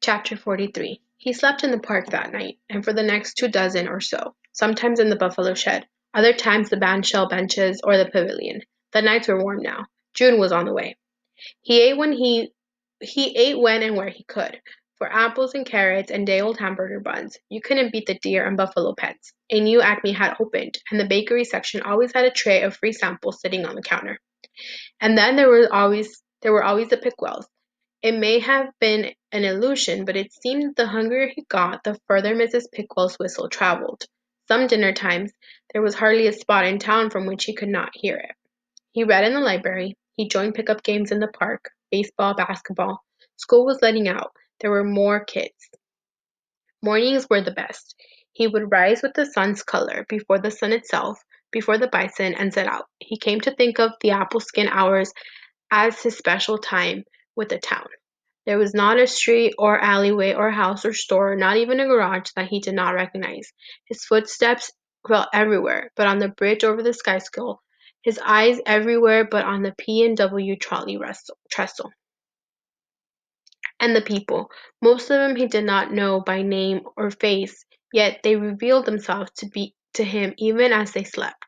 Chapter 43. He slept in the park that night, and for the next 2 dozen or so, sometimes in the buffalo shed, other times the bandshell benches or the pavilion. The nights were warm now. June was on the way. He ate he ate when and where he could. For apples and carrots and day-old hamburger buns, you couldn't beat the deer and buffalo pets. A new Acme had opened, and the bakery section always had a tray of free samples sitting on the counter. And then there were always the Pickwells. It may have been an illusion, but it seemed the hungrier he got, the further Mrs. Pickwell's whistle traveled. Some dinner times there was hardly a spot in town from which he could not hear it. He read in the library. He joined pickup games in the park, baseball, basketball. School was letting out. There were more kids. Mornings were the best. He would rise with the sun's color, before the sun itself, before the bison, and set out. He came to think of the apple skin hours as his special time with the town. There was not a street or alleyway or house or store, not even a garage, that he did not recognize. His footsteps felt everywhere but on the bridge over the Skyskill, his eyes everywhere but on the P&W trolley trestle. And the people, most of them he did not know by name or face, yet they revealed themselves to him even as they slept.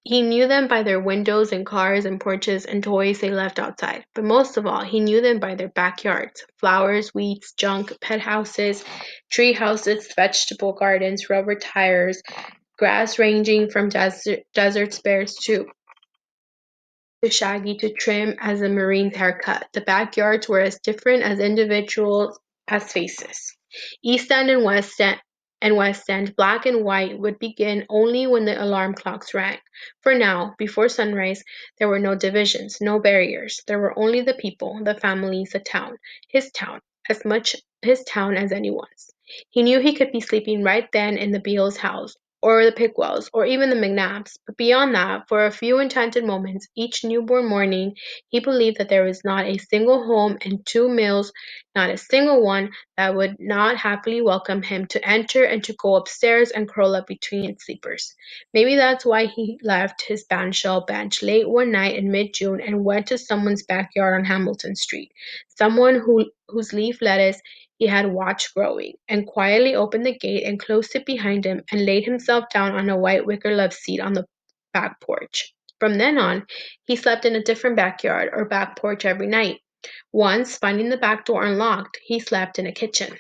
He knew them by their windows and cars and porches and toys they left outside, but most of all he knew them by their backyards: flowers, weeds, junk, pet houses, tree houses, vegetable gardens, rubber tires, grass ranging from desert spares to shaggy to trim as a marine's haircut. The backyards were as different as individuals as faces. East End and West End, black and white, would begin only when the alarm clocks rang. For now, before sunrise, there were no divisions, no barriers. There were only the people, the families, the town, as much his town as anyone's. He knew he could be sleeping right then in the Beals house, or the Pickwells, or even the McNabs, but beyond that, for a few enchanted moments each newborn morning, he believed that there was not a single home and 2 mills, not a single one, that would not happily welcome him to enter and to go upstairs and curl up between its sleepers. Maybe that's why he left his bandshell bench late one night in mid-June and went to someone's backyard on Hamilton Street, someone whose leaf lettuce he had watched growing, and quietly opened the gate and closed it behind him and laid himself down on a white wicker love seat on the back porch. From then on, he slept in a different backyard or back porch every night. Once, finding the back door unlocked, he slept in a kitchen.